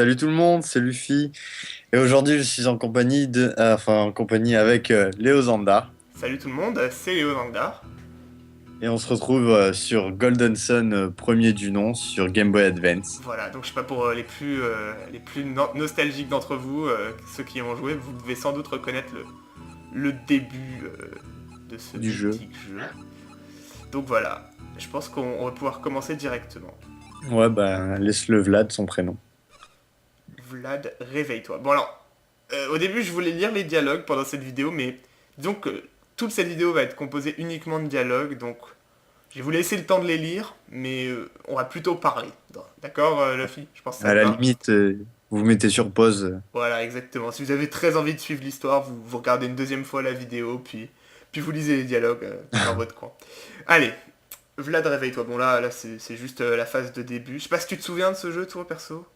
Salut tout le monde, c'est Luffy. Et aujourd'hui, je suis en compagnie en compagnie avec Léo Zanda. Salut tout le monde, c'est Léo Langdar. Et on se retrouve sur Golden Sun, premier du nom, sur Game Boy Advance. Voilà, donc je sais pas pour les plus nostalgiques d'entre vous, ceux qui y ont joué, vous devez sans doute reconnaître le début de ce Du jeu. mythique jeu. Donc voilà, je pense qu'on va pouvoir commencer directement. Ouais, bah, laisse-le Vlad, son prénom. Vlad, réveille-toi. Bon alors, au début je voulais lire les dialogues pendant cette vidéo, mais disons que toute cette vidéo va être composée uniquement de dialogues, donc je vais vous laisser le temps de les lire, mais on va plutôt parler. D'accord, Luffy? Je pense que ça À te la va. limite, vous vous mettez sur pause. Voilà, exactement. Si vous avez très envie de suivre l'histoire, vous regardez une deuxième fois la vidéo, puis vous lisez les dialogues dans votre coin. Allez, Vlad, réveille-toi. Bon, là c'est juste la phase de début. Je sais pas si tu te souviens de ce jeu, toi, perso.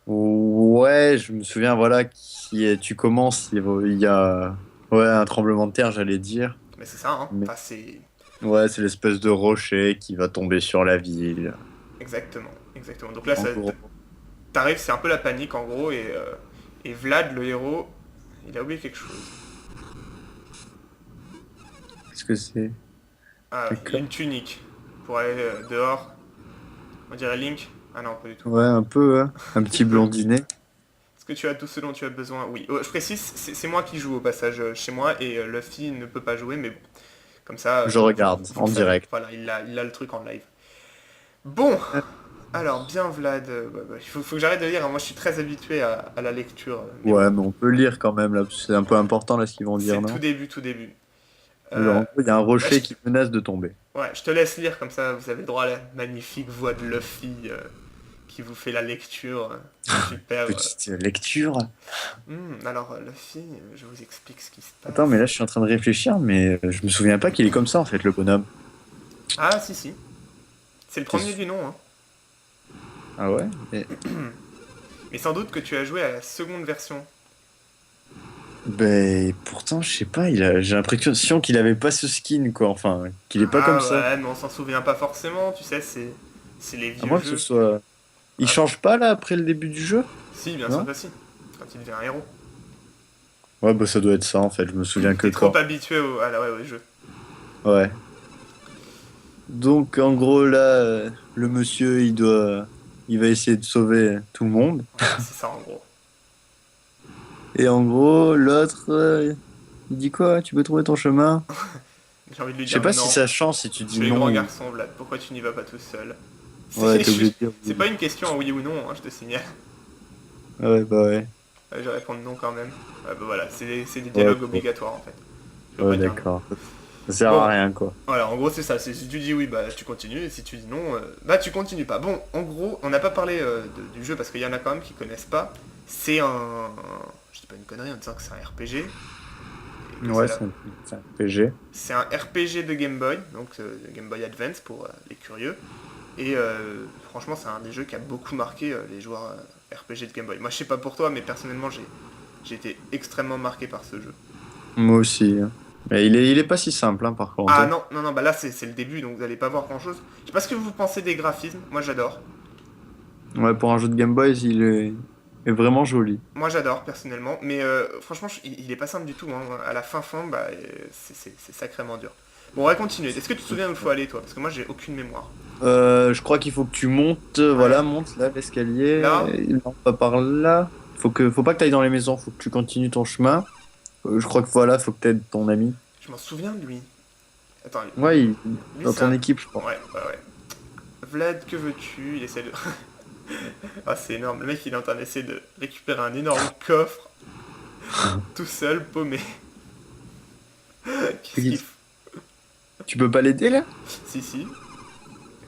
Ouais, je me souviens, voilà, tu commences, il y a ouais, un tremblement de terre, j'allais dire. Mais c'est ça, hein. Mais Enfin, c'est. ouais, c'est l'espèce de rocher qui va tomber sur la ville. Exactement, exactement. Donc là, En gros. t'arrives, c'est un peu la panique, en gros, et Vlad, le héros, il a oublié quelque chose. Qu'est-ce que c'est? Ah, D'accord. une tunique pour aller dehors. On dirait Link. Ah non, pas du tout. Ouais, un peu, hein. Un Un petit petit peu. blondinet. Est-ce que tu as tout ce dont tu as besoin? Oui. Je précise, c'est moi qui joue au passage chez moi et Luffy ne peut pas jouer, mais bon, comme ça, Je regarde vous en le savez. direct. Voilà, il a le truc en live. Bon, alors bien Vlad, il faut que j'arrête de lire, hein. Moi je suis très habitué à la lecture, mais bon, Ouais, mais on peut lire quand même, là, parce que c'est un peu important, là, ce qu'ils vont c'est dire, le tout non? début, tout début. Genre, Euh, en gros, il y a un bah, rocher qui menace de tomber. ouais, je te laisse lire, comme ça vous avez droit à la magnifique voix de Luffy qui vous fait la lecture. Super. Petite lecture. Alors Luffy, je vous explique ce qui se Attends, mais passe. là, je suis en train de réfléchir, mais je me souviens pas qu'il est comme ça, en fait, le bonhomme. Ah si si, c'est le T'es premier sûr? du nom, hein. Ah ouais? Mais sans doute que tu as joué à la seconde version. Ben, pourtant, je sais pas, j'ai l'impression qu'il avait pas ce skin, quoi. Enfin, qu'il est pas comme Ah ça. ouais, mais on s'en souvient pas forcément, tu sais, c'est les À vieux moins que ce jeux. soit. Il Ah, change pas, là, après le début du jeu? si, bien sûr Non? que si, quand il devient un héros. Ouais, bah, ça doit être ça, en fait. Je me souviens que T'es trop quand. habitué au jeu. Ouais. Donc, en gros, là, le monsieur, il va essayer de sauver tout le monde. Voilà, c'est ça en gros. Et en gros, l'autre, il dit quoi? Tu peux trouver ton chemin? J'ai envie de lui Je sais dire pas si non. ça change si tu Je dis suis le non grand ou. garçon, Vlad, pourquoi tu n'y vas pas tout seul? Ouais, C'est t'es obligé de dire c'est pas oui. une question en oui ou non, hein, je te signale. Ouais, bah ouais. Je vais répondre non quand même. Ouais, bah voilà, c'est des Ouais, dialogues bon. obligatoires en fait. Je peux Ouais, pas dire non. d'accord. Ça sert à Bon, rien, quoi. voilà, en gros c'est ça. Si tu dis oui, bah tu continues, et si tu dis non, bah tu continues pas. Bon, en gros, on n'a pas parlé du jeu parce qu'il y en a quand même qui connaissent pas. C'est un. Je dis pas une connerie en disant que c'est un RPG. Et que Ouais, c'est là. c'est un PG. C'est un RPG de Game Boy, donc de Game Boy Advance pour les curieux. Et franchement, c'est un des jeux qui a beaucoup marqué les joueurs RPG de Game Boy. Moi, je sais pas pour toi, mais personnellement, j'ai été extrêmement marqué par ce jeu. Moi aussi, hein. Mais il est pas si simple, hein, par contre, Ah hein. non, non, non, bah là, c'est le début, donc vous allez pas voir grand-chose. Je sais pas ce que vous pensez des graphismes, moi j'adore. Ouais, pour un jeu de Game Boy, est vraiment joli. Moi j'adore, personnellement, mais franchement, il est pas simple du tout, hein. À la fin, bah, c'est sacrément dur. Bon, on va continuer. Est-ce que tu te souviens où il faut aller, toi? Parce que moi, j'ai aucune mémoire. Je crois qu'il faut que tu montes, Ouais. voilà, monte là, l'escalier. Là? Non, pas par là. Faut pas que tu ailles dans les maisons, faut que tu continues ton chemin. Je crois que voilà, faut que t'aides ton ami. Je m'en souviens de lui. Attends, Ouais, lui, dans c'est ton un. équipe, je crois. Ouais, ouais, ouais. Vlad, que veux-tu? Il essaie de. Ah, c'est énorme. Le mec, il est en train d'essayer de récupérer un énorme coffre, tout seul, paumé. Qu'est-ce qu'il faut? Tu peux pas l'aider là? Si, si.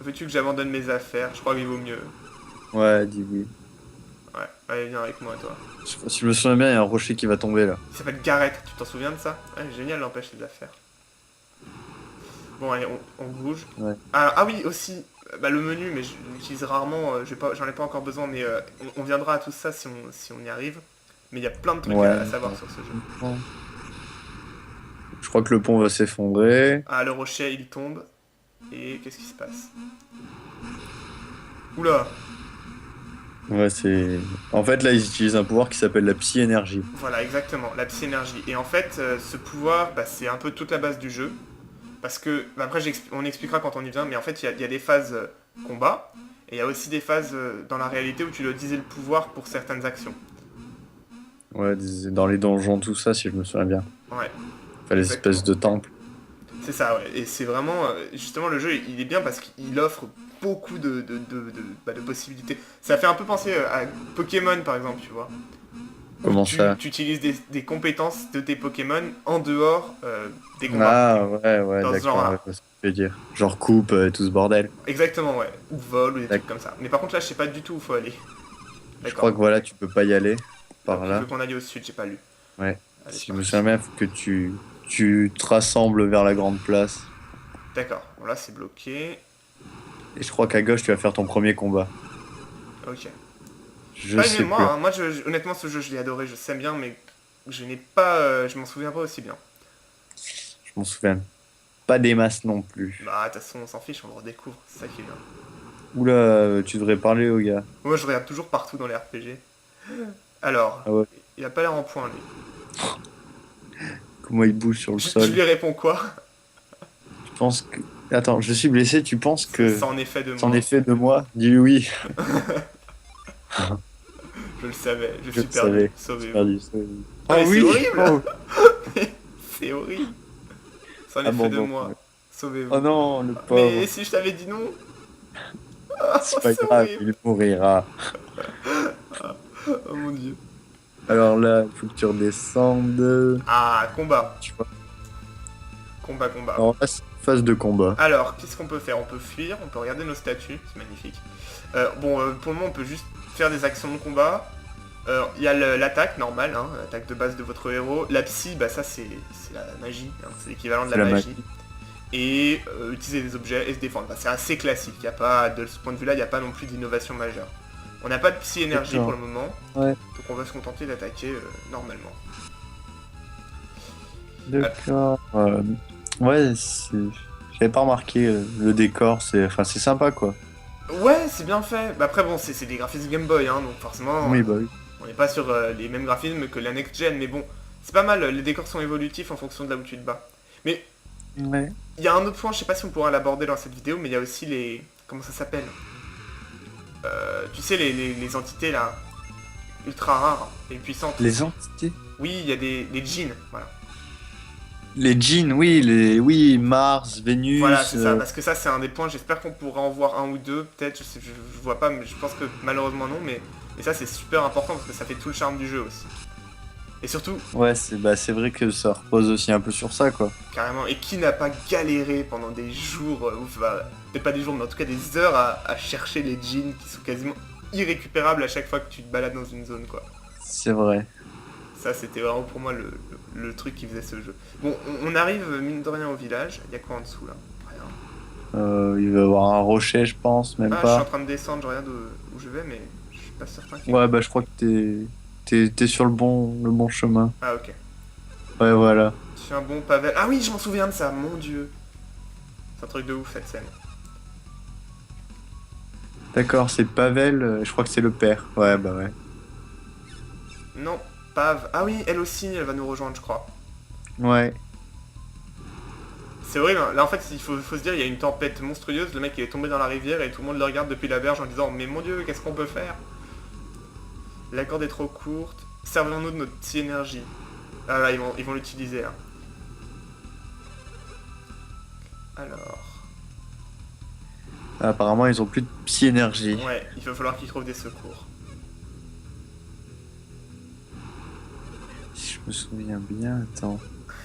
Veux-tu que j'abandonne mes affaires? Je crois qu'il vaut mieux. Ouais, dis oui. Ouais, allez, viens avec moi, toi. Si je me souviens bien, il y a un rocher qui va tomber là. Il s'appelle Gareth, tu t'en souviens de ça? Ouais, génial, n'empêche les affaires. Bon, allez, on bouge. Ouais. Ah oui, aussi, bah, le menu, mais je l'utilise rarement, j'en ai pas encore besoin, mais on viendra à tout ça si on y arrive. Mais il y a plein de trucs Ouais. à savoir sur ce jeu. Je crois que le pont va s'effondrer. Ah, le rocher, il tombe. Et qu'est-ce qui se passe? Oula! Ouais, c'est. En fait, là, ils utilisent un pouvoir qui s'appelle la psy-énergie. Voilà, exactement, la psy-énergie. Et en fait, ce pouvoir, bah, c'est un peu toute la base du jeu. Parce que, bah, après, on expliquera quand on y vient, mais en fait, il y a des phases combat, et il y a aussi des phases dans la réalité où tu dois utiliser le pouvoir pour certaines actions. Ouais, dans les donjons, tout ça, si je me souviens bien. Ouais, Enfin, les espèces exactement. de temples. C'est ça, ouais. Et c'est vraiment, justement, le jeu, il est bien parce qu'il offre beaucoup de possibilités. Ça fait un peu penser à Pokémon, par exemple, tu vois. Où Comment ça? tu utilises des compétences de tes Pokémon en dehors des combats. Ah, ouais, ouais, Dans ce d'accord, ouais, genre-là. je vois ce que tu veux dire. Genre coupe et tout ce bordel. Exactement, ouais. Ou vol, ou des trucs D'accord. comme ça. Mais par contre, là, je sais pas du tout où faut aller. Je crois D'accord. que voilà, tu peux pas y aller Donc par il veut là. qu'on aille au sud, j'ai pas lu. Ouais. Allez, c'est Si je me souviens parti. bien, faut que tu te rassembles vers la grande place. D'accord, bon là c'est bloqué. Et je crois qu'à gauche, tu vas faire ton premier combat. Ok. Je Pas une sais plus. mémoire, hein. Moi honnêtement ce jeu je l'ai adoré, je sais bien, mais je n'ai pas. Je m'en souviens pas aussi bien. Je m'en souviens pas des masses non plus. Bah de toute façon on s'en fiche, on le redécouvre, c'est ça qui est bien. Oula, tu devrais parler au gars. Moi je regarde toujours partout dans les RPG. Alors, Ah ouais. il a pas l'air en point lui. Comment il bouge sur le Je sol. lui réponds quoi? Je pense que. Attends, je suis blessé. Tu penses que Ça en est fait de c'en est moi. fait de moi? Dis oui. Je le savais, je Je suis le perdu, savais. J'ai sauvez-vous. perdu. Ah Oh mais c'est oui. horrible. Oh. C'est horrible. Ça en est fait de Abandon. moi. Oh Sauvez-vous. non, le Mais pauvre. si je t'avais dit non. Ah, C'est pas c'est grave, horrible. il mourira. Oh mon dieu. Alors là, il faut que tu redescendes. Ah, combat. Tu vois. Combat, combat. Alors là, c'est une phase de combat. Alors, qu'est-ce qu'on peut faire? On peut fuir, on peut regarder nos statuts, c'est magnifique. Pour le moment, on peut juste faire des actions de combat. Il y a l'attaque normale, hein, l'attaque de base de votre héros. La psy, bah ça c'est la magie, hein, c'est l'équivalent de C'est la la magie. magie. Et utiliser des objets et se défendre. Bah, c'est assez classique, y a pas, de ce point de vue-là, il n'y a pas non plus d'innovation majeure. On n'a pas de psy-énergie pour D'accord. le moment, Ouais, donc on va se contenter d'attaquer normalement. d'accord. Ouais, j'avais pas remarqué le décor. Enfin, c'est sympa quoi. Ouais, c'est bien fait. Bah, après, bon, c'est des graphismes Game Boy, hein, donc forcément, Oui, bah oui. on n'est pas sur les mêmes graphismes que la next gen, mais bon, c'est pas mal. Les décors sont évolutifs en fonction de là où tu te bats. Mais Ouais. il y a un autre point, je sais pas si on pourra l'aborder dans cette vidéo, mais il y a aussi les. Comment ça s'appelle? Tu sais, les entités là, ultra rares et puissantes. Les entités. Oui, il y a les djinns, voilà. Les jeans, oui, oui, Mars, Voilà, Vénus. c'est ça, parce que ça, c'est un des points. J'espère qu'on pourra en voir un ou deux, peut-être, je vois pas, mais je pense que malheureusement non, mais ça, c'est super important parce que ça fait tout le charme du jeu aussi. Et surtout, Ouais, c'est vrai que ça repose aussi un peu sur ça quoi. carrément, et qui n'a pas galéré pendant des jours, enfin, peut-être pas des jours, mais en tout cas des heures à chercher les jeans qui sont quasiment irrécupérables à chaque fois que tu te balades dans une zone, quoi. C'est vrai. Ça, c'était vraiment pour moi le truc qui faisait ce jeu. Bon, on arrive, mine de rien, au village. Il y a quoi en dessous, là? Rien. Il va y avoir un rocher, je pense, même Ah, je suis en pas. train de descendre, je regarde où je vais, mais je suis pas certain qu'il y ait Ouais, quoi. bah je crois que t'es sur le bon chemin. Ah, ok. Ouais, voilà. Je un bon Pavel. Ah oui, je m'en souviens de ça, mon dieu. C'est un truc de ouf, cette scène. D'accord, c'est Pavel, je crois que c'est le père. Ouais, bah ouais. Non, Pav. Ah oui, elle aussi, elle va nous rejoindre, je crois. Ouais. C'est horrible, hein. Là en fait, faut se dire, il y a une tempête monstrueuse, le mec il est tombé dans la rivière et tout le monde le regarde depuis la berge en disant mais mon dieu, qu'est-ce qu'on peut faire? La corde est trop courte, servons-nous de notre psy-énergie. Ah là, ils vont l'utiliser. Hein. Alors, Apparemment, ils ont plus de psy-énergie. ouais, il va falloir qu'ils trouvent des secours. Si je me souviens bien, attends.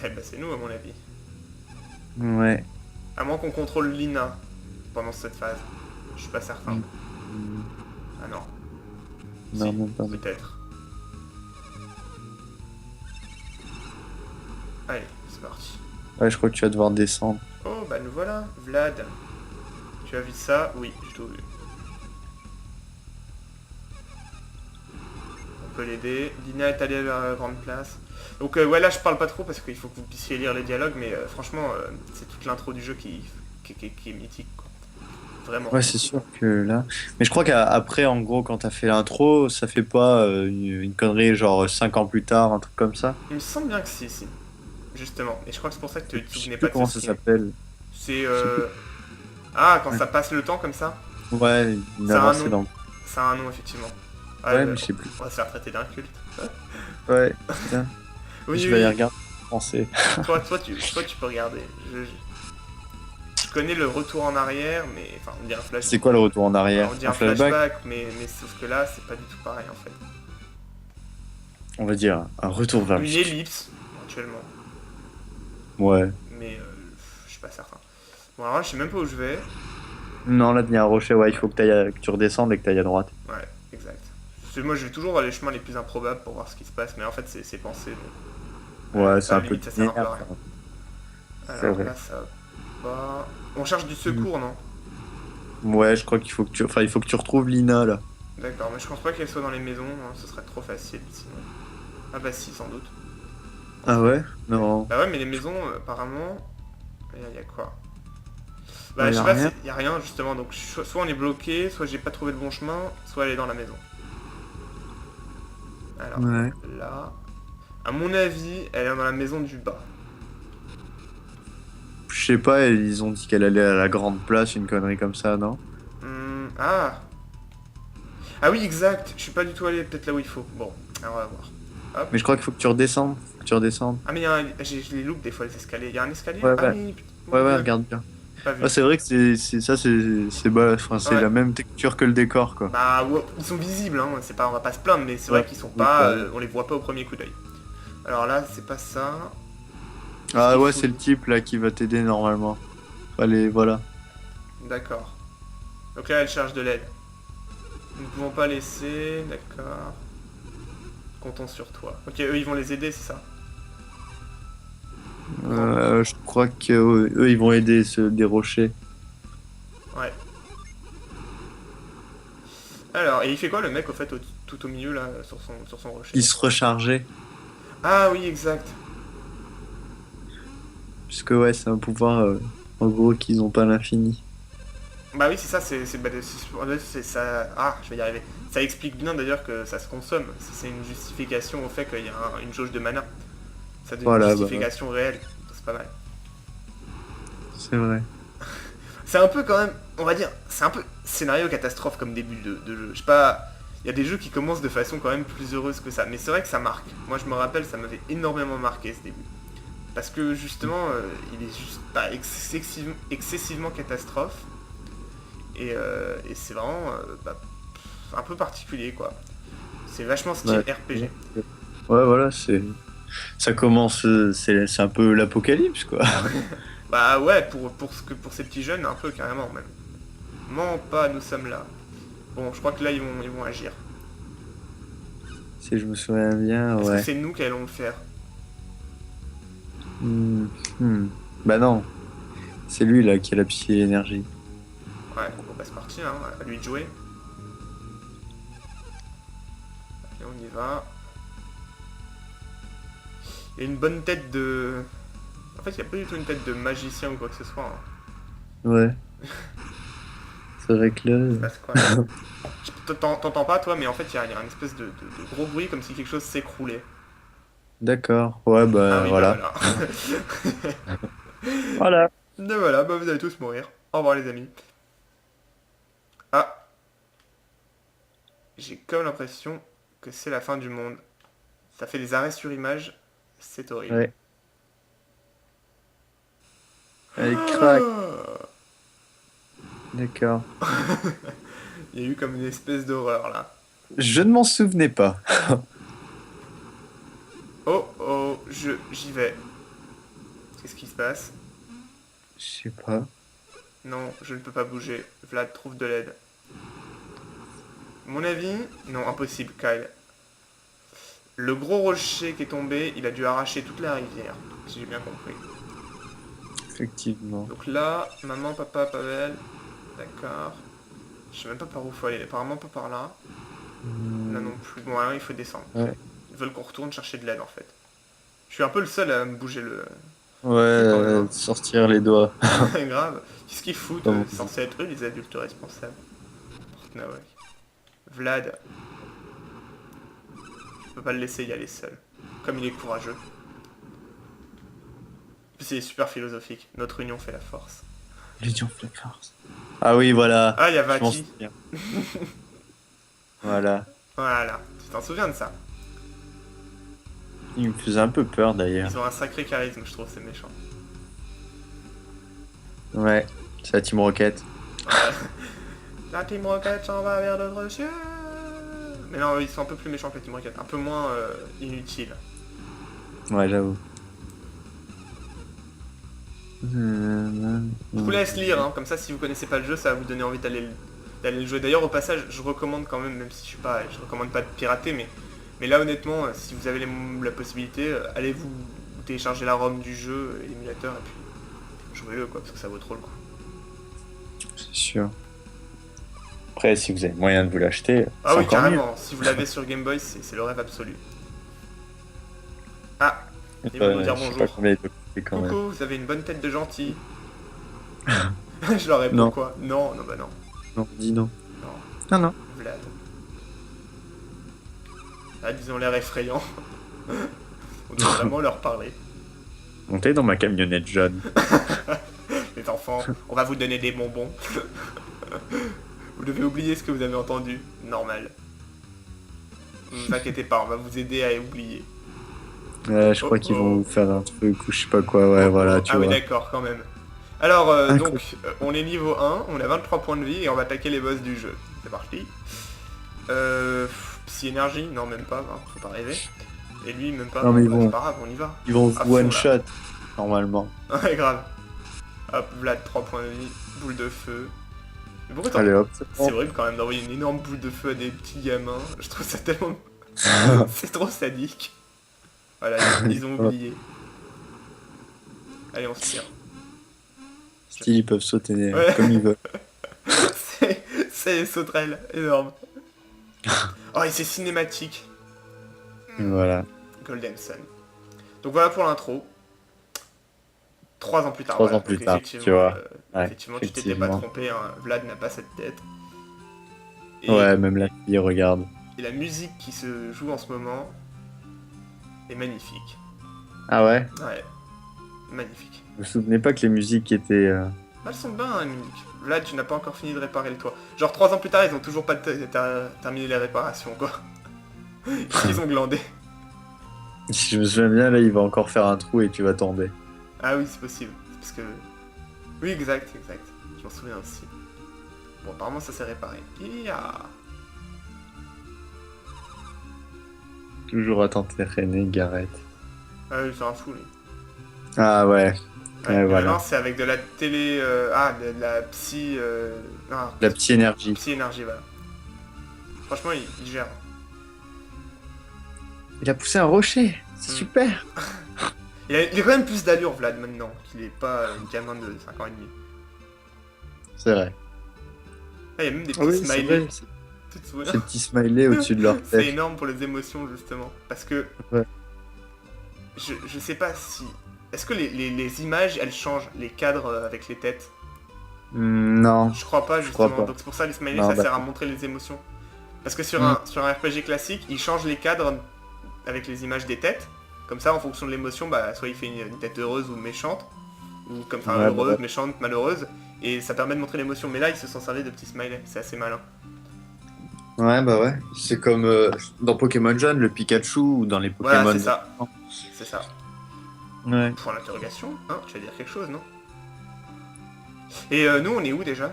Eh bah c'est nous à mon avis. Ouais. À moins qu'on contrôle Lina pendant cette phase. Je suis pas certain. Mm. Ah non. Non, Si, même pas. peut-être. Allez, c'est parti. Ouais, je crois que tu vas devoir descendre. Oh bah nous voilà, Vlad. Tu as vu ça? Oui, j'ai tout vu. On peut l'aider. Lina est allée vers la grande place. Donc ouais, là je parle pas trop parce qu'il faut que vous puissiez lire les dialogues, mais franchement, c'est toute l'intro du jeu qui est mythique, quoi. Vraiment. Ouais, c'est sûr que là. Mais je crois qu'après, en gros, quand t'as fait l'intro, ça fait pas une connerie genre 5 ans plus tard, un truc comme ça. Il me semble bien que si. Justement. Et je crois que c'est pour ça que tu te Je sais souvenais plus pas de ce comment ça stream. s'appelle. C'est Je sais plus. Ah, quand Ouais, ça passe le temps comme ça. ouais, une Ça a un avancée nom. dans. Ça a un nom, effectivement. Ah, Ouais, mais je sais plus. on va se faire traiter d'un culte. Ouais, putain. Oui, Je vais aller oui. regarder en français. Toi, tu peux regarder. Je connais le retour en arrière, mais... Enfin, on dit un flash... C'est quoi le retour en enfin, arrière? on dit Un un flashback? flashback, mais sauf que là, c'est pas du tout pareil, en fait. On va dire un retour vers le Une futur. ellipse, actuellement. Ouais. Mais je suis pas certain. Bon, alors là, je sais même pas où je vais. Non, là, il y a un rocher, ouais, il Ouais, faut que tu redescendes et que tu ailles à droite. ouais, exact. Parce que moi, je vais toujours dans les chemins les plus improbables pour voir ce qui se passe, mais en fait, c'est pensé, donc... Ouais, c'est à la un peu limite, ça sert un peu à linéaire, rien. ça. C'est Alors vrai. là, ça va... On cherche du Mm. secours, non? Ouais, je crois qu'il faut que tu, enfin, il faut que tu retrouves Lina là. D'accord, mais je pense pas qu'elle soit dans les maisons, hein, ce serait trop facile sinon. Ah bah si, sans doute. Ah ouais? Non. Bah ouais, mais les maisons, apparemment, y a quoi? Non, Bah y je sais a pas, rien. y a rien justement, donc soit on est bloqué, soit j'ai pas trouvé le bon chemin, soit elle est dans la maison. Alors, Ouais. là... À mon avis, elle est dans la maison du bas. Je sais pas, ils ont dit qu'elle allait à la grande place, une connerie comme ça, non? Ah. Ah oui, exact, je suis pas du tout allé peut-être là où il faut. Bon, alors on va voir. Hop. Mais je crois qu'il faut que tu redescendes. Faut que tu redescendes. Ah mais je les loupe des fois les escaliers. Y a un escalier? Ouais, Ah ouais. oui, putain, mon Ouais, ouais, dieu, regarde bien. pas vu. Ah, c'est vrai que enfin, c'est Ouais. la même texture que le décor, quoi. Bah, ouais, ils sont visibles, hein. C'est pas, on va pas se plaindre, mais c'est Ouais. vrai qu'ils sont Oui, pas, bah oui. on les voit pas au premier coup d'œil. Alors là, c'est pas ça. Qu'est-ce Ah qu'il ouais, faut? c'est le type là qui va t'aider normalement. Allez, voilà. D'accord. Donc là, elle charge de l'aide. Nous ne pouvons pas laisser, d'accord. Comptons sur toi. Ok, eux, ils vont les aider, c'est ça? Grand- Je crois que eux, ils vont aider des rochers. Ouais. Alors, et il fait quoi le mec, au fait, tout au milieu, là, sur son rocher? Ils se recharger. Ah oui, exact. Puisque ouais, c'est un pouvoir en gros qu'ils ont pas l'infini. Bah oui, c'est ça, c'est ça. Ah, je vais y arriver. Ça explique bien d'ailleurs que ça se consomme. C'est une justification au fait qu'il y a une jauge de mana. Ça donne une Voilà, bah, justification réelle. C'est pas mal. c'est vrai. C'est un peu quand même, on va dire, c'est un peu scénario catastrophe comme début de jeu. Je sais pas, il y a des jeux qui commencent de façon quand même plus heureuse que ça. Mais c'est vrai que ça marque. Moi je me rappelle, ça m'avait énormément marqué ce début. Parce que justement, il est juste pas excessivement catastrophe. Et c'est vraiment un peu particulier quoi. C'est vachement style Ouais, RPG. ouais, voilà, ça commence, c'est un peu l'apocalypse, quoi. Bah ouais, pour ces petits jeunes, un peu carrément même. Ment pas, nous sommes là. Bon, je crois que là ils vont agir. Si je me souviens bien, Est-ce que ouais. c'est nous qui allons le faire? Hmm, hmm. Bah non, c'est lui là qui a la psy-énergie. Ouais, bon bah c'est parti, hein, à lui de jouer. Et on y va. Il y a une bonne tête de... En fait, il n'y a pas du tout une tête de magicien ou quoi que ce soit, hein. Ouais. C'est vrai que Il se là. passe quoi là? T'entends pas toi, mais en fait il y a une espèce de gros bruit comme si quelque chose s'écroulait. D'accord. Ouais, Ah bah oui, bah voilà. voilà. Voilà. Et voilà, bah vous allez tous mourir. Au revoir les amis. Ah, j'ai comme l'impression que c'est la fin du monde. Ça fait des arrêts sur image. C'est horrible. Ouais. Allez, crac. D'accord. Il y a eu comme une espèce d'horreur là. Je ne m'en souvenais pas. Oh oh, j'y vais. Qu'est-ce qui se passe? Je sais pas. Non, je ne peux pas bouger. Vlad trouve de l'aide. Mon avis? Non, impossible, Kyle. Le gros rocher qui est tombé, il a dû arracher toute la rivière, si j'ai bien compris. Effectivement. Donc là, maman, papa, Pavel, d'accord. Je sais même pas par où faut aller, apparemment pas par là. Là non plus. Bon, alors il faut descendre. Ouais. Ils veulent qu'on retourne chercher de l'aide en fait. Je suis un peu le seul à me bouger Ouais, quand même, hein. sortir les doigts. Grave. Qu'est-ce qu'ils foutent Comme on C'est dit. censé être eux les adultes responsables. Fortnawak. Vlad, je peux pas le laisser y aller seul. Comme il est courageux. C'est super philosophique. Notre union fait la force. Légion Flackers. Ah oui, voilà. Ah, il y a Je m'en Vaki. souviens. Voilà. Voilà. Tu t'en souviens de ça? Il me faisait un peu peur d'ailleurs. Ils ont un sacré charisme, je trouve, c'est méchant. Ouais, c'est la Team Rocket. Ouais. La Team Rocket s'en va vers d'autres cieux. Mais non, ils sont un peu plus méchants que la Team Rocket. Un peu moins inutiles. Ouais, j'avoue. Je vous laisse lire, hein. Comme ça, si vous connaissez pas le jeu, ça va vous donner envie d'aller le jouer. D'ailleurs, au passage, je recommande quand même si je recommande pas de pirater, mais là, honnêtement, si vous avez la possibilité, allez vous télécharger la ROM du jeu, l'émulateur, et puis jouez-le, quoi, parce que ça vaut trop le coup. C'est sûr. Après, si vous avez moyen de vous l'acheter, Ah c'est oui, encore mieux. carrément. Si vous l'avez sur Game Boy, c'est le rêve absolu. Ah, ils vont nous dire Je sais pas bonjour. combien il peut coûter quand même. Coucou, vous avez une bonne tête de gentil. Je leur réponds Non. quoi? Non, non, bah non. Non, dis non. Non, Non, non. Vlad. Ah, disons l'air effrayant. On doit vraiment leur parler. Montez dans ma camionnette jaune. Les enfants, on va vous donner des bonbons. Vous devez oublier ce que vous avez entendu. Normal. Ne vous inquiétez pas, on va vous aider à oublier. Je crois Oh, qu'ils oh. vont vous faire un truc ou je sais pas quoi. Ouais, voilà, tu Ah oui, vois. d'accord, quand même. Alors, Ah, donc, on est niveau 1, on a 23 points de vie et on va attaquer les boss du jeu. C'est parti. Psy énergie, non, même pas, hein, faut pas rêver. Et lui, même pas. Non, mais ils Bah, vont- c'est pas grave, on y va. Ils vont À vous fond, one shot normalement. Ouais, grave. Hop, Vlad, 3 points de vie, boule de feu. Mais pourquoi Allez hop. c'est horrible quand même d'envoyer une énorme boule de feu à des petits gamins. Je trouve ça tellement... c'est trop sadique. Voilà, ils ont oublié. Allez, on se tire. Style, ils peuvent sauter Ouais. comme ils veulent. c'est les sauterelles, énorme. Oh, et c'est cinématique. Voilà. Golden Sun. Donc voilà pour l'intro. 3 ans plus tard. 3 voilà. ans plus Donc, tard, effectivement, tu vois. Ouais, effectivement, tu t'étais pas effectivement. trompé, hein. Vlad n'a pas cette tête. Et, Ouais, même la fille regarde. et la musique qui se joue en ce moment est magnifique. Ah ouais? Ouais, magnifique. Vous vous souvenez pas que les musiques étaient... Elles sont bien, hein, les musiques. Vlad, tu n'as pas encore fini de réparer le toit. Genre 3 ans plus tard, ils ont toujours pas terminé les réparations, quoi. Ils ont glandé. Je me souviens bien, là, il va encore faire un trou et tu vas tomber. Ah oui, c'est possible. C'est parce que... Oui, exact, exact. Je m'en souviens aussi. Bon, apparemment, ça s'est réparé. Yeah. Toujours à t'entraîner, Gareth. Ah oui, c'est un fou, lui. Ah ouais. Ouais, Ouais, et voilà. maintenant, c'est avec de la télé... de la psy... Non, La petite énergie. psy énergie, voilà. Franchement, il gère. Il a poussé un rocher. C'est super. Il a quand même plus d'allure, Vlad, maintenant. Qu'il est pas un gamin de 5 ans et demi. C'est vrai. Ah, il y a même des petits Oui, c'est smileys. vrai. Tu te souviens? Ces petits smileys au-dessus de leur C'est tête. énorme pour les émotions, justement. Parce que... Ouais. Je sais pas si... Est-ce que les images, elles changent les cadres avec les têtes? Non. Je crois pas, Je crois justement. pas. Donc c'est pour ça les smileys, Non, ça sert à d'accord. montrer les émotions. Parce que sur Mm. un RPG classique, ils changent les cadres avec les images des têtes. Comme ça, en fonction de l'émotion, bah, soit il fait une tête heureuse ou méchante. Ou comme enfin Ouais, heureuse, ouais. méchante, malheureuse. Et ça permet de montrer l'émotion. Mais là, ils se sont servis de petits smileys. C'est assez malin. Ouais, bah ouais. C'est comme dans Pokémon Jaune, le Pikachu ou dans les Pokémon. Voilà, c'est ça. C'est ça. Ouais. Pour l'interrogation, hein, tu vas dire quelque chose, non? Et nous, on est où déjà?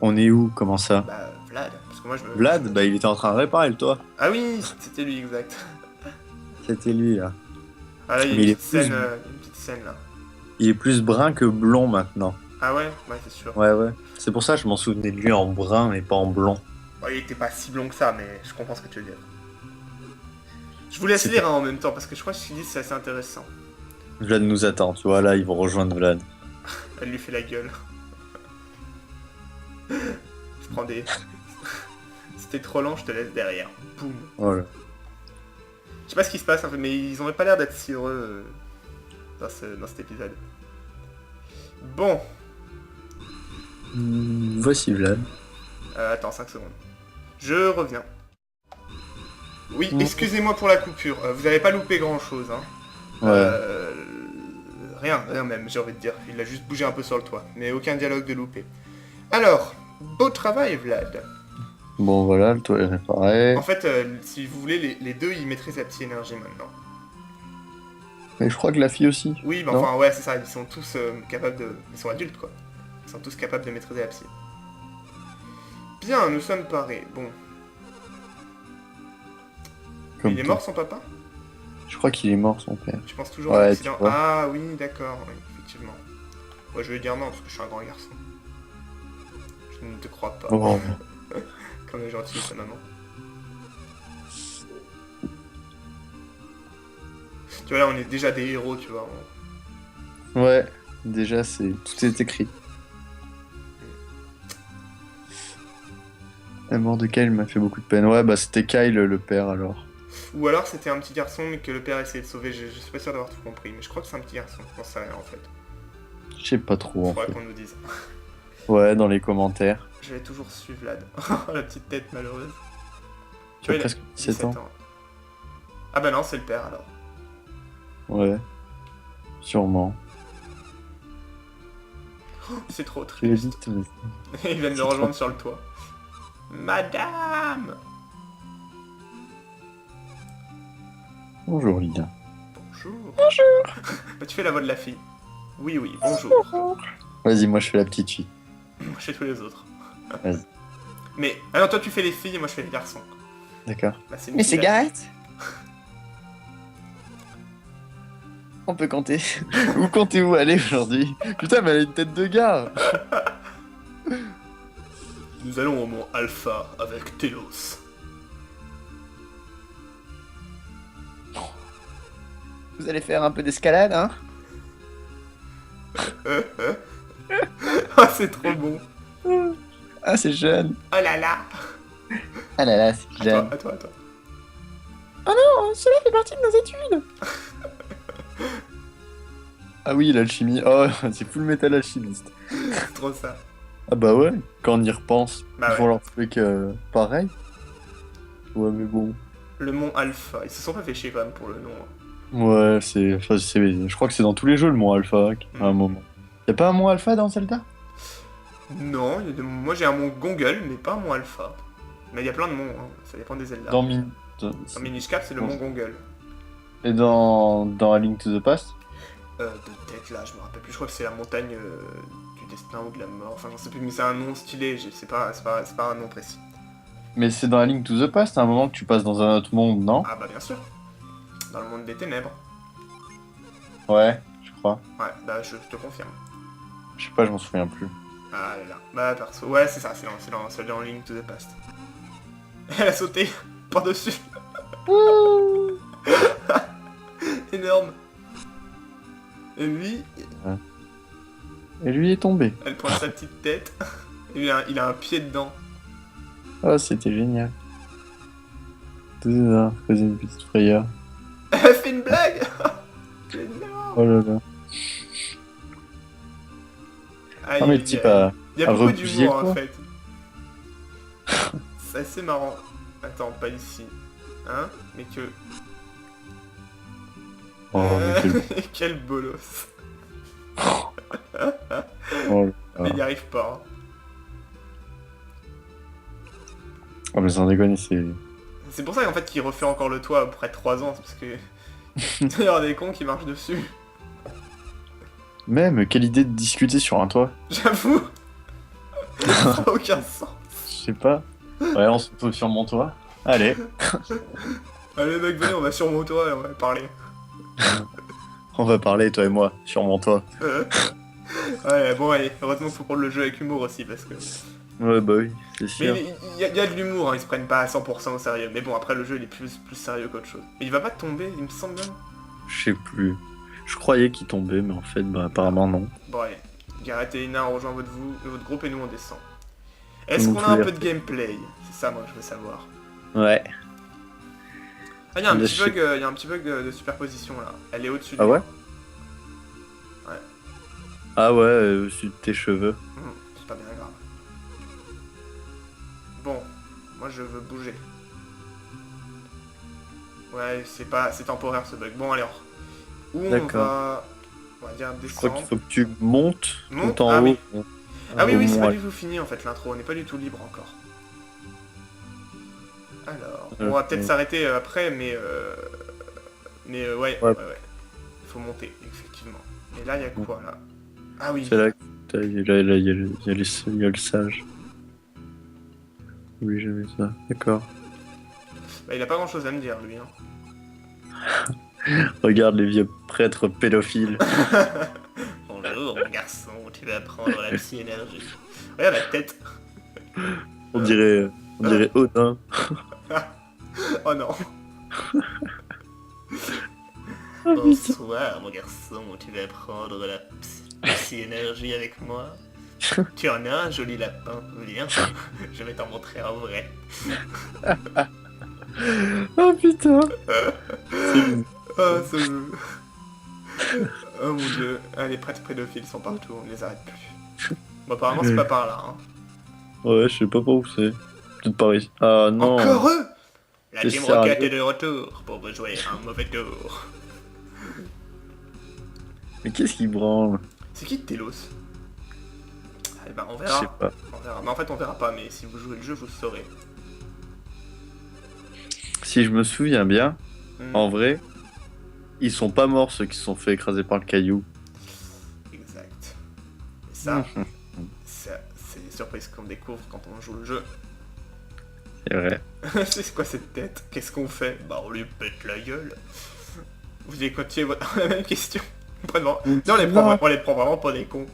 On est où? Comment ça? Bah, Vlad. Parce que moi, je me... Vlad, bah il était en train de réparer le toit. Ah oui, c'était lui, exact. C'était lui là. Ah là, il y a Mais une il est petite plus- scène, une petite scène là. Il est plus brun que blond maintenant. Ah ouais? Ouais, c'est sûr. Ouais, ouais. C'est pour ça que je m'en souvenais de lui en brun et pas en blond. Bon, il était pas si blond que ça, mais je comprends ce que tu veux dire. Je vous laisse C'était- lire hein, en même temps, parce que je crois que ce qu'il dit, c'est assez intéressant. Vlad nous attend, tu vois, là ils vont rejoindre Vlad. Elle lui fait la gueule. Je prends des... C'était trop lent, je te laisse derrière. Boum. Voilà. Je sais pas ce qui se passe, en fait, mais ils ont pas l'air d'être si heureux. dans cet épisode. Bon, Voici Vlad. attends 5 secondes. Je reviens. Oui, excusez-moi pour la coupure. Vous n'avez pas loupé grand-chose, hein. Ouais. Rien même, j'ai envie de dire. Il a juste bougé un peu sur le toit, mais aucun dialogue de loupé. Alors, beau travail, Vlad. Bon, voilà, le toit est réparé. En fait, si vous voulez, les deux, ils maîtrisent la psy-énergie maintenant. Mais je crois que la fille aussi. Oui, mais Non. enfin, ouais, c'est ça. Ils sont tous capables de... Ils sont adultes, quoi. Ils sont tous capables de maîtriser la psy. Bien, nous sommes parés. Bon. Comme Il est tout. mort, son papa? Je crois qu'il est mort, son père. Tu penses toujours Ouais, à l'accident? tu vois. Ah oui, d'accord, oui, effectivement. Ouais, je vais dire non, parce que je suis un grand garçon. Je ne te crois pas. Oh. Comme elle est gentille, sa maman. Tu vois, là, on est déjà des héros, tu vois. Ouais, déjà, tout est écrit. La mort de Kyle m'a fait beaucoup de peine. Ouais, bah c'était Kyle le père alors. Ou alors, c'était un petit garçon, mais que le père essayait de sauver. Je suis pas sûr d'avoir tout compris, mais je crois que c'est un petit garçon. Je pense à rien, en fait. Je sais pas trop en Faudrait fait. qu'on nous dise. Ouais, dans les commentaires. Je vais toujours suivre Vlad. La petite tête malheureuse. Tu as il a presque 17 ans. Ah bah non, c'est le père, alors. Ouais. Sûrement. C'est trop Tu l'as triste. dit, mais- Ils viennent le rejoindre sur le toit. Madame! Bonjour Lina. Bonjour. Bonjour. Bah, tu fais la voix de la fille. Oui, oui, bonjour. Vas-y, moi je fais la petite fille. Moi, je fais tous les autres. Vas-y. Mais, alors toi, tu fais les filles et moi, je fais les garçons. D'accord. Bah, c'est Mais Mickey, là. cigarette On peut compter. Où comptez-vous aller aujourd'hui? Putain, mais elle a une tête de gars. Nous allons au mont Alpha avec Telos. Vous allez faire un peu d'escalade, hein? Oh, c'est trop bon. Ah, c'est jeune. Oh là là. Ah là là, c'est jeune. À toi. Oh, cela fait partie de nos études. Ah oui, l'alchimie. Oh, c'est full metal alchimiste. C'est trop ça. Ah bah ouais, quand on y repense, Bah ils ouais. font leur truc pareil. Ouais, mais bon. Le mont Alpha. Ils se sont pas fait chier quand même pour le nom. Ouais, je crois que c'est dans tous les jeux le mont alpha à un moment. Y'a pas un mont alpha dans Zelda? Non, moi j'ai un mont Gongul, mais pas un mont Alpha. Mais il y a plein de monts, hein. Ça dépend des Zelda. Dans Min... Dans Minish Cap, c'est le mont Gongul. Et dans A Link to the Past? De tête là, je me rappelle plus. Je crois que c'est la montagne du destin ou de la mort. Enfin, j'en sais plus, mais c'est un nom stylé. C'est pas un nom précis. Mais c'est dans A Link to the Past, à un moment que tu passes dans un autre monde, non? Ah bah bien sûr. Dans le monde des ténèbres. Ouais, je crois. Ouais, bah je te confirme. Je sais pas, je m'en souviens plus. Ah là là. Bah perso, ouais c'est ça, c'est dans Link to the Past. Elle a sauté par-dessus. Énorme. Et lui, Et lui est tombé. elle pointe sa petite tête. Et il a un pied dedans. Oh, c'était génial. Tout ça, faisait une petite frayeur. Elle fait une blague. Énorme. Oh là là. Aïe, Ah mais aïe, le type aïe. a... Il y a à beaucoup replier d'humour le en toit. fait. C'est assez marrant. Attends, pas ici. Hein? Mais que... Oh, mais Quel bolos. Oh, Mais il n'y arrive pas. Hein. oh, mais sans déconner, c'est... C'est pour ça qu'en fait qu'il refait encore le toit après 3 ans. C'est parce que... il y a des cons qui marchent dessus. Même, quelle idée de discuter sur un toit. J'avoue. Ça n'a aucun sens. Je sais pas. Ouais, on se retrouve sur mon toit. Allez, Allez mec, venez, on va sur mon toit et on va parler. on va parler, toi et moi, sur mon toit. Ouais, bon allez, heureusement faut prendre le jeu avec humour aussi parce que... Ouais, bah oui, c'est sûr. Mais il y a de l'humour, hein, ils se prennent pas à 100% au sérieux. Mais bon, après le jeu il est plus sérieux qu'autre chose. Mais il va pas tomber, il me semble bien. Je sais plus. Je croyais qu'il tombait, mais en fait, bah apparemment non. Bon allez, Gareth et Ina ont rejoint votre groupe et nous on descend. Est-ce Donc, qu'on a un oui. peu de gameplay? C'est ça moi je veux savoir. Ouais. Ah il y a un Là, petit je bug, il y a un petit bug de superposition là. Elle est au-dessus de Ah lui. ouais? Ah ouais, au-dessus de tes cheveux. C'est pas bien grave. Bon, moi je veux bouger. Ouais, c'est temporaire ce bug. Bon, alors, où on D'accord. va... On va dire Je crois qu'il descendre. faut que tu montes Monte? tout en Ah oui. haut. Ah À oui, au oui, c'est pas mont. du tout fini en fait l'intro. On n'est pas du tout libre encore. Alors, bon, on Euh, va peut-être euh, s'arrêter après, mais... ouais, ouais, ouais, ouais. Il faut monter, effectivement. Et là, il y a quoi, là? Ah oui. c'est là que là, il y a le sage. Oui, j'avais ça. D'accord. Bah, il a pas grand-chose à me dire, lui, hein. Regarde les vieux prêtres pédophiles. Bonjour, mon garçon, tu vas apprendre la psy-énergie. Regarde la tête. On dirait, on dirait Odin. Oh non. Ah putain. Bonsoir, mon garçon, tu vas apprendre la psy-énergie avec moi. Tu en as un joli lapin, viens. Je vais t'en montrer en vrai. Ah putain. C'est mignon. Oh, ce jeu. Oh mon dieu. Ah, les prêtres pédophiles sont partout, on les arrête plus. Bon, apparemment, c'est pas par là, hein. Ouais, je sais pas par où c'est. Peut-être par ici. Ah non. Encore eux. La T'es Team Rocket sérieux? est de retour pour vous jouer un mauvais tour. Mais qu'est-ce qui branle? C'est qui Telos? Eh ben, on Je sais verra. pas. On verra. Mais en fait, on verra pas, mais si vous jouez le jeu, vous saurez. Si je me souviens bien, Hmm, en vrai, ils sont pas morts ceux qui se sont fait écraser par le caillou. exact. Et ça, Mhm. c'est les surprises qu'on découvre quand on joue le jeu. C'est vrai. C'est quoi cette tête? Qu'est-ce qu'on fait? Bah, on lui pète la gueule. Vous avez continué la même question. Vraiment. Non, Non. on les prend vraiment pour des cons.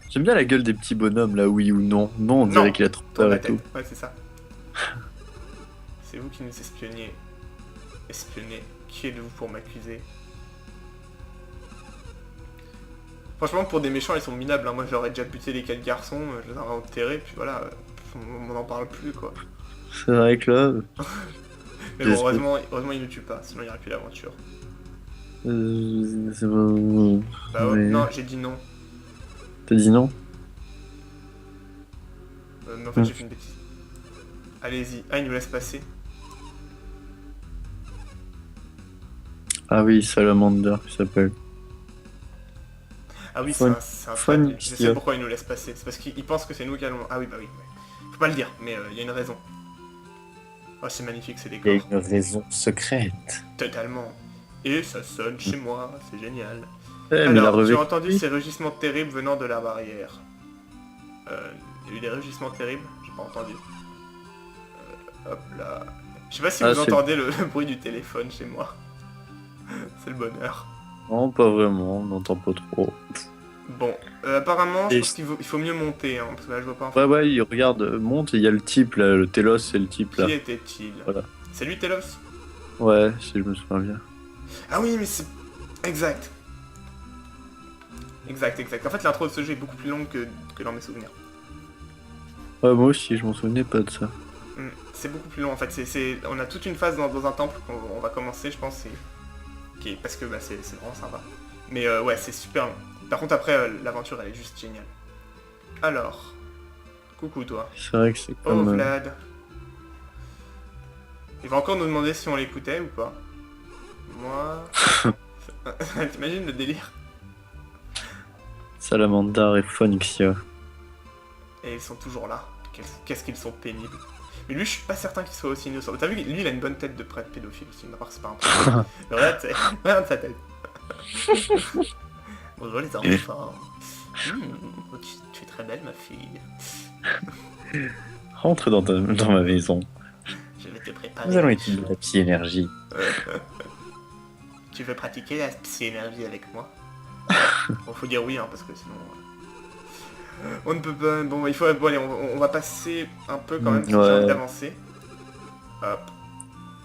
J'aime bien la gueule des petits bonhommes là, oui ou non. Non, on dirait Non, qu'il a trop tourne peur la et tout. tête. Ouais, c'est ça. C'est vous qui nous espionniez. Espionnez. Qui êtes-vous pour m'accuser? Franchement, pour des méchants, ils sont minables, hein. Moi, j'aurais déjà buté les 4 garçons, je les aurais enterrés, puis voilà, on n'en parle plus, quoi. C'est vrai que là, Mais bon, j'espère. heureusement, ils ne tuent pas, sinon il n'y aurait plus d'aventure. C'est pas... Bah, oh, Mais... non, j'ai dit non. T'as dit non? Mais en fait, j'ai fait une bêtise. Allez-y. Ah, il nous laisse passer. Ah oui, Salamander, il s'appelle. Ah oui, Fun- c'est un Funny, Je sais pourquoi il nous laisse passer. C'est parce qu'il pense que c'est nous qui allons... Ah oui, bah oui. Ouais. Faut pas le dire, mais il y a une raison. Oh, c'est magnifique, ces Il y a décors. une raison secrète. Totalement. Et ça sonne chez moi, c'est génial. Eh, mais la Alors, tu revue. as entendu ces rugissements terribles venant de la barrière. Il y a eu des rugissements terribles? J'ai pas entendu. Hop là. Je sais pas si Ah, vous c'est... entendez le bruit du téléphone chez moi. C'est le bonheur. Non, pas vraiment, on n'entend pas trop. Bon, apparemment, je Et- pense il faut mieux monter, hein, parce que là, je vois pas en fait. Ouais, ouais, il regarde, monte, et il y a le type là, le Télos, c'est le type là. Qui était-il? Voilà. C'est lui, Telos? Ouais, si je me souviens bien. Ah oui, mais c'est... Exact. Exact, exact. En fait, l'intro de ce jeu est beaucoup plus longue que dans mes souvenirs. Ouais, moi aussi, je m'en souvenais pas de ça. C'est beaucoup plus long, en fait. On a toute une phase dans un temple qu'on va commencer, je pense, parce que bah, c'est vraiment sympa. Mais ouais, c'est super long. Par contre, après, l'aventure, elle est juste géniale. Alors, coucou, toi. C'est vrai que c'est Oh, comme... Vlad. Il va encore nous demander si on l'écoutait ou pas. Moi... T'imagines le délire? Salamander et Phonixia. Et ils sont toujours là. Qu'est-ce qu'ils sont pénibles. Mais lui, je suis pas certain qu'il soit aussi innocent. T'as vu, lui, il a une bonne tête de prêtre pédophile aussi, mais à part que c'est pas un problème. Mais regarde sa tête. Bonjour les enfants. Tu es très belle, ma fille. Rentre dans ma maison. Je vais te préparer. Nous allons étudier la psy-énergie. Tu veux pratiquer la psy-énergie avec moi? Bon, faut dire oui, hein, parce que sinon... on ne peut pas... Bon, il faut... Bon, allez, on va passer un peu quand même, si j'ai Ouais. envie d'avancer. Hop.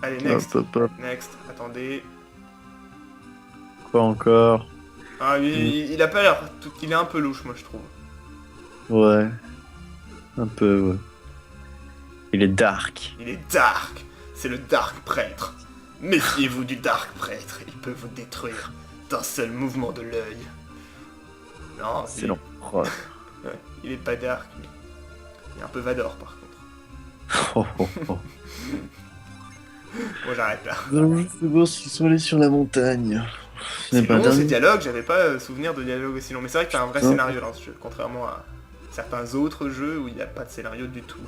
Allez, next. Hop, hop, hop. Next. Attendez. Quoi encore? Ah, il a pas l'air... Il est un peu louche, moi, je trouve. Ouais. Un peu, ouais. Il est dark. Il est dark. C'est le dark prêtre. Méfiez-vous du dark prêtre. Il peut vous détruire d'un seul mouvement de l'œil. Non, C'est long. Oh. il est pas dark, mais il est un peu Vador par contre. Oh, oh, oh. Bon, j'arrête là. Non, je sais pas s'ils sont allés sur la montagne. Ce C'est n'est pas long ces dingue. dialogues, j'avais pas souvenir de dialogue aussi long. Mais c'est vrai que t'as un vrai Putain. scénario dans ce jeu, contrairement à certains autres jeux où il n'y a pas de scénario du tout.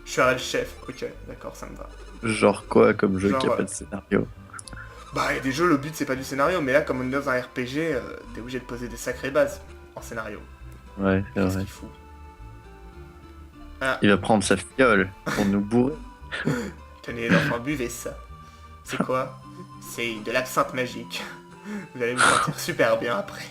Je suis le chef, ok, d'accord, ça me va. Genre quoi comme jeu Genre, qui a pas de scénario? Bah, il y a des jeux, le but c'est pas du scénario, mais là, comme on est dans un RPG, t'es obligé de poser des sacrées bases en scénario. Ouais, c'est Qu'est-ce vrai. qu'il fout? Ah, Il va prendre sa fiole pour nous bourrer. tenez les enfants, buvez ça. C'est quoi? C'est de l'absinthe magique. Vous allez vous sentir super bien après.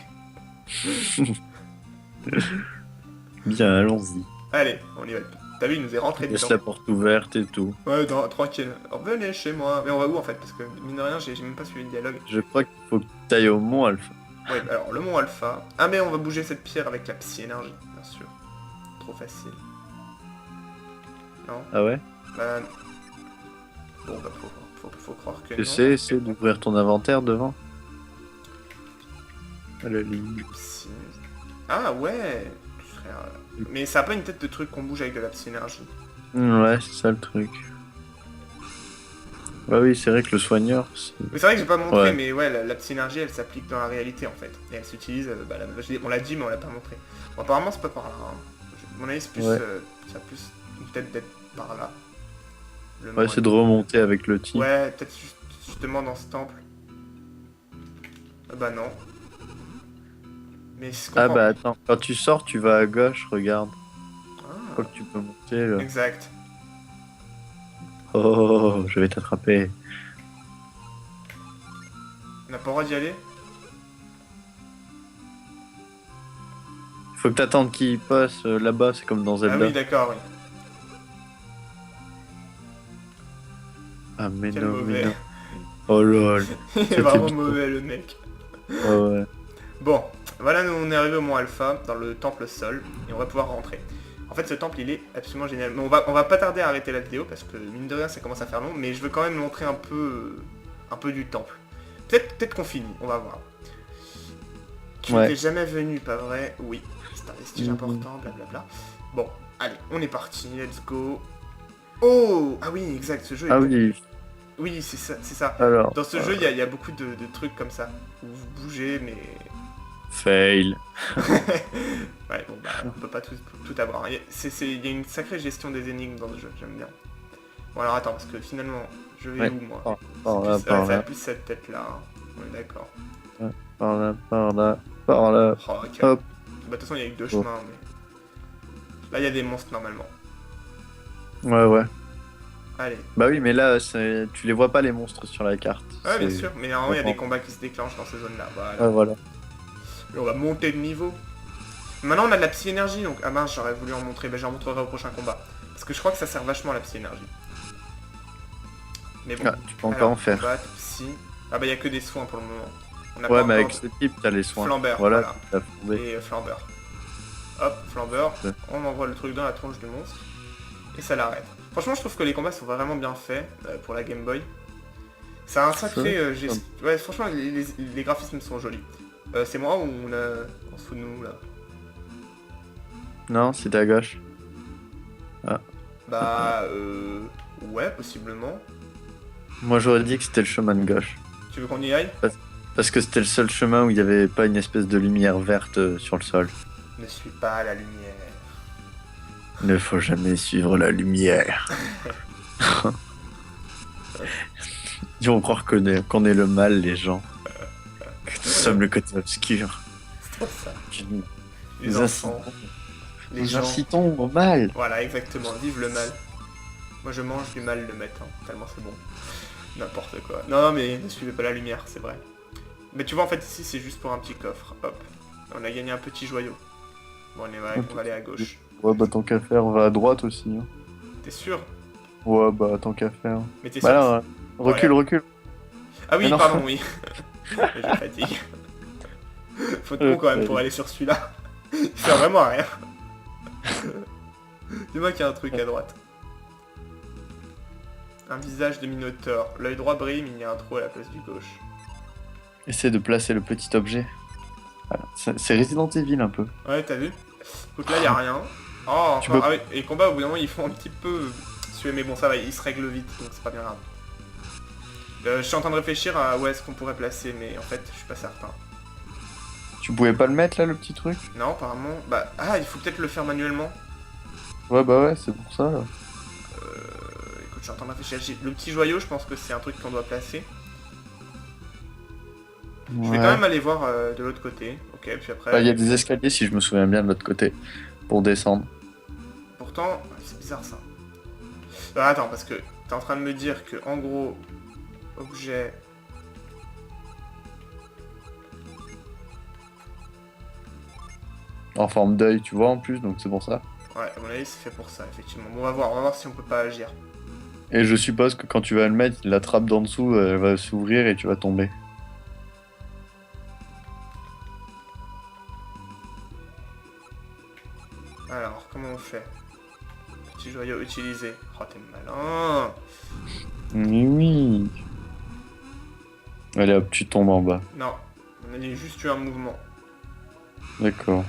Bien, allons-y. Allez, on y va. T'as vu, il nous est rentré Laisse dedans. la porte ouverte et tout. Ouais, tranquille. Alors, venez chez moi. Mais on va où en fait? Parce que mine de rien, j'ai même pas suivi le dialogue. Je crois qu'il faut que tu ailles au Mont Alpha. Ouais, alors le mont Alpha. Ah, mais on va bouger cette pierre avec la psy-énergie, bien sûr. Trop facile. Non? Ah ouais? Bah. Bon, bah, faut croire que non. Essaie d'ouvrir ton inventaire devant. À la ligne. Psy- Ah, ouais. Tu serais, mais ça a pas une tête de truc qu'on bouge avec de la psy-énergie. Ouais, c'est ça le truc. Bah oui, c'est vrai que le soigneur, c'est... Mais c'est vrai que j'ai pas montré, Ouais. mais ouais, la psy-énergie elle s'applique dans la réalité en fait. Et elle s'utilise, bah, on l'a dit, mais on l'a pas montré. Bon, apparemment, c'est pas par là. Hein. Mon avis, c'est plus, Ouais. ça a plus une tête d'être par là. Le Ouais, mont c'est de remonter avec le tir. Ouais, peut-être justement dans ce temple. Bah non. Mais je Ah comprends. bah attends, quand tu sors, tu vas à gauche, regarde. Je Ah, crois que tu peux monter là. exact. Oh, je vais t'attraper. On n'a pas le droit d'y aller? Faut que t'attendes qu'il passe là-bas, c'est comme dans Ah Zelda. oui, d'accord, oui. Ah mais Quel non, mauvais. mais non. Oh lol. Il est C'était vraiment bien. mauvais le mec. Ouais, ouais. Bon, voilà, nous on est arrivé au mont Alpha, dans le temple Sol, et on va pouvoir rentrer. En fait, ce temple, il est absolument génial. Mais on va pas tarder à arrêter la vidéo, parce que mine de rien, ça commence à faire long, mais je veux quand même montrer un peu du temple. Peut-être qu'on finit, on va voir. Tu Ouais. n'étais jamais venu, pas vrai? Oui. C'est un vestige Mhm. important, blablabla. Bon, allez, on est parti, let's go. Oh! Ah oui, exact, ce jeu est... Ah oui, Oui, c'est ça, c'est ça. alors. Dans ce jeu, il y a beaucoup de trucs comme ça, où vous bougez, mais... Fail. Ouais, bon, bah, on peut pas tout avoir. Il y a une sacrée gestion des énigmes dans le jeu, j'aime bien. Bon, alors attends, parce que finalement, je vais Ouais. où, moi? Par C'est là, plus- par ouais, ça a là, plus cette tête-là, hein. On est d'accord. par là, par là, par là. Oh, ok. Hop. Bah, de toute façon, il y a que deux Oh. chemins, mais... Là, il y a des monstres, normalement. Ouais, ouais. Allez. Bah oui, mais là, tu les vois pas les monstres sur la carte. Ouais, bien C'est- sûr, mais normalement, il y a des D'accord. combats qui se déclenchent dans ces zones-là, voilà. Ah voilà. Et on va monter de niveau. Maintenant, on a de la psy-énergie, donc... Ah mince, j'aurais voulu en montrer, mais j'en montrerai au prochain combat. Parce que je crois que ça sert vachement à la psy-énergie. Mais bon. Ah, tu peux encore Alors, en faire. combat, psy... Ah bah, il y a que des soins pour le moment. On a Ouais, pas mais avec encore ce type, t'as les soins. Flambeur, Voilà, voilà. t'as flambé. Et flambeur. Hop, flambeur. Ouais. On envoie le truc dans la tronche du monstre. Et ça l'arrête. Franchement, je trouve que les combats sont vraiment bien faits pour la Game Boy. Ça a un sacré geste. Ouais, franchement, les graphismes sont jolis. C'est moi ou on a en dessous de nous là? Non, c'est à gauche. Bah, ouais, possiblement. Moi, j'aurais dit que c'était le chemin de gauche. Tu veux qu'on y aille? Parce que c'était le seul chemin où il n'y avait pas une espèce de lumière verte sur le sol. Ne suis pas la lumière. Ne faut jamais suivre la lumière. Ils vont croire qu'on est le mal, les gens. Que nous sommes le côté obscur. C'est trop ça. Nous Les nous enfants, les nous gens. incitons au mal. Voilà, exactement. Vive le mal. Moi, je mange du mal le matin, tellement c'est bon. N'importe quoi. Non, mais ne suivez pas la lumière, c'est vrai. Mais tu vois, en fait, ici, c'est juste pour un petit coffre. Hop. On a gagné un petit joyau. Bon, on va aller à gauche. Ouais, bah tant qu'à faire, on va à droite aussi. Hein. T'es sûr? Ouais, bah tant qu'à faire. Mais t'es sûr? Bah là, recule, Ouais. recule. Ah oui, Mais non. pardon, oui. Je fatigue. Faut de con quand même pour aller sur celui-là. Il sert vraiment à rien. Dis-moi qu'il y a un truc à droite. Un visage de minotaure. L'œil droit brille, mais il y a un trou à la place du gauche. Essaie de placer le petit objet. C'est Resident Evil un peu. Ouais, t'as vu? Écoute, là, y a rien. Oh, Tu encore. peux... Ah oui, et les combats, au bout d'un moment, ils font un petit peu suer, mais bon, ça va, ils se règlent vite, donc c'est pas bien grave. Je suis en train de réfléchir à où est-ce qu'on pourrait placer, mais en fait, je suis pas certain. Tu pouvais pas le mettre là, le petit truc? Non, apparemment. Bah, ah, il faut peut-être le faire manuellement. Ouais, bah ouais, c'est pour ça là. Écoute, je suis en train de réfléchir. Le petit joyau, je pense que c'est un truc qu'on doit placer. Je vais quand Ouais. même aller voir de l'autre côté. Ok, puis Bah, après. il y a des escaliers si je me souviens bien de l'autre côté pour descendre. Pourtant, c'est bizarre ça. Attends, parce que t'es en train de me dire que, en gros, objet. En forme d'œil, tu vois en plus, donc c'est pour ça. Ouais, à mon avis, c'est fait pour ça, effectivement. Bon, on va voir si on peut pas agir. Et je suppose que quand tu vas le mettre, la trappe d'en dessous, elle va s'ouvrir et tu vas tomber. Alors, comment on fait? Petit joyau utilisé. Oh, t'es malin. Oui, oui. Allez hop, tu tombes en bas. Non, on a juste eu un mouvement. D'accord.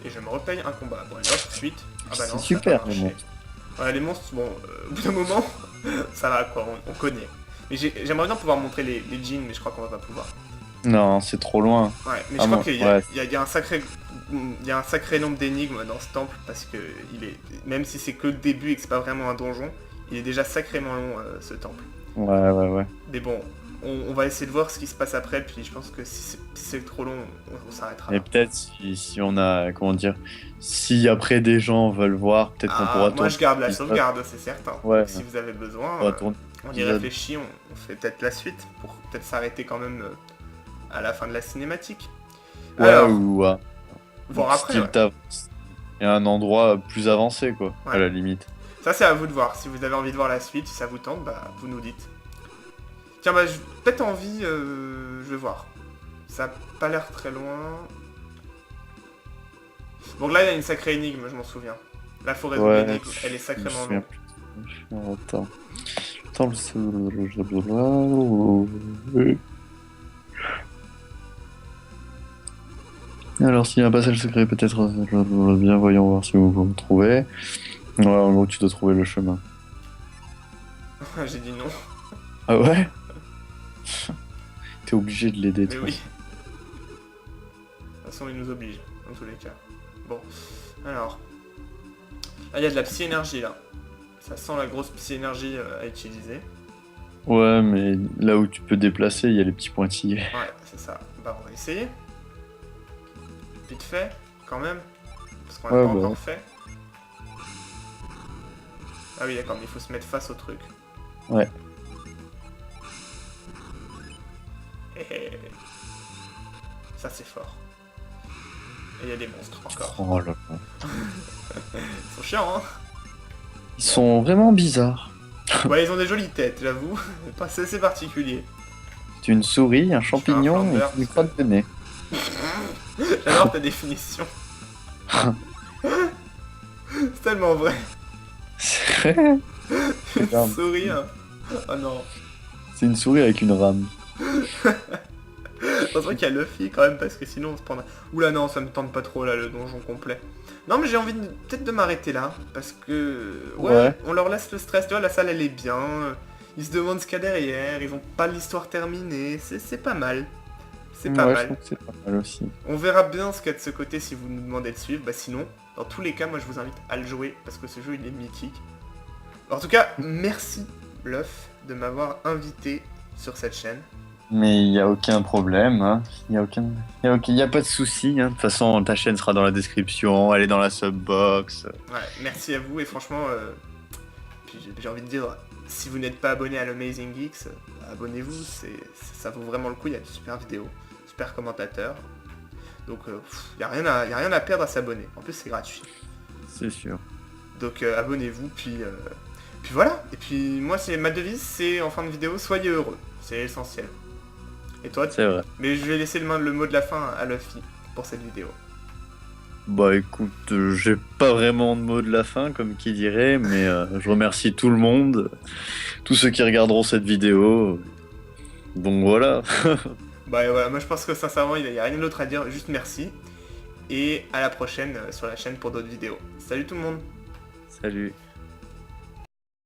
Et je me repaye un combat. Bon, et hop, suite. Ah bah non, C'est ça a super, pas les marché. monstres. Ouais, les monstres, bon, au bout d'un moment, ça va quoi, on connaît. Mais j'aimerais bien pouvoir montrer les jeans, mais je crois qu'on va pas pouvoir. Non, c'est trop loin. Ouais, mais Ah je crois bon, qu'il ouais. y a un sacré... Il y a un sacré nombre d'énigmes dans ce temple, parce que il est, même si c'est que le début et que c'est pas vraiment un donjon, il est déjà sacrément long, ce temple. Ouais, ouais, ouais. Mais bon, on va essayer de voir ce qui se passe après, puis je pense que si c'est trop long, on s'arrêtera Et là. peut-être si on a, comment dire, si après des gens veulent voir, peut-être qu'on pourra Ah, moi tourner. je garde la sauvegarde, c'est certain. Ouais. Donc, si vous avez besoin, On pourra tourner on y l'épisode. réfléchit, on fait peut-être la suite, pour peut-être s'arrêter quand même à la fin de la cinématique. Ouais, Alors, ou voir après, style ouais. t'avances. Et un endroit plus avancé, quoi, à Ouais. la limite. Ça c'est à vous de voir, si vous avez envie de voir la suite, si ça vous tente, bah vous nous dites. Tiens, bah j'ai peut-être envie, je vais voir. Ça a pas l'air très loin. Donc là il y a une sacrée énigme, je m'en souviens. La forêt de Ouais, l'énigme, elle est je me sacrément souviens longue. plus. Attends. Attends, alors, s'il y a un passage secret, peut-être, bien, voyons voir si vous me trouvez. Ouais, en gros, tu dois trouver le chemin. J'ai dit non, Ah ouais? T'es obligé de l'aider, mais toi. oui. De toute façon il nous oblige, dans tous les cas. Bon, alors. Là il y a de la psy-énergie là. Ça sent la grosse psy-énergie à utiliser. Ouais, mais là où tu peux déplacer, il y a les petits pointillés. Ouais, c'est ça. Bah on va essayer. Vite fait, quand même. Parce qu'on l'a Ouais, pas bah. encore fait. Ah oui d'accord, mais il faut se mettre face au truc. Ouais. Ça c'est fort. Et il y a des monstres encore. Oh là là. Ils sont chiants hein. Ils sont vraiment bizarres. Ouais ils ont des jolies têtes, j'avoue. C'est assez particulier. C'est une souris, un fais un champignon et flambeur, une parce crotte de nez. J'adore ta définition. C'est tellement vrai. C'est vrai. Une Énorme. souris hein. Oh non. C'est une souris avec une rame. C'est vrai qu'il y a Luffy quand même parce que sinon on se prendrait... Oula non, ça me tente pas trop là le donjon complet. Non mais j'ai envie peut-être de m'arrêter là parce que... Ouais, on leur laisse le stress, tu vois, la salle elle est bien. Ils se demandent ce qu'il y a derrière, ils ont pas l'histoire terminée, c'est pas mal. C'est pas Ouais, je mal. trouve que c'est pas mal aussi. On verra bien ce qu'il y a de ce côté si vous nous demandez de suivre. Bah sinon, dans tous les cas, moi je vous invite à le jouer parce que ce jeu il est mythique. En tout cas, merci Bluff de m'avoir invité sur cette chaîne. Mais il n'y a aucun problème, hein. Il y a pas de souci, hein. De toute façon, ta chaîne sera dans la description, elle est dans la subbox. Ouais, merci à vous et franchement, puis j'ai envie de dire, si vous n'êtes pas abonné à l'Amazing Geeks, abonnez-vous, ça vaut vraiment le coup, il y a de super vidéos, super commentateurs. Donc il n'y a rien à perdre à s'abonner, en plus c'est gratuit. C'est sûr. Donc abonnez-vous, puis voilà. Et puis moi, ma devise, c'est en fin de vidéo, soyez heureux, c'est essentiel. Et toi, C'est vrai. mais je vais laisser le mot de la fin à Luffy pour cette vidéo. Bah écoute, j'ai pas vraiment de mot de la fin, comme qui dirait, mais je remercie tout le monde, tous ceux qui regarderont cette vidéo. Donc voilà. Bah voilà, moi je pense que sincèrement il n'y a rien d'autre à dire, juste merci. Et à la prochaine sur la chaîne pour d'autres vidéos. Salut tout le monde. Salut.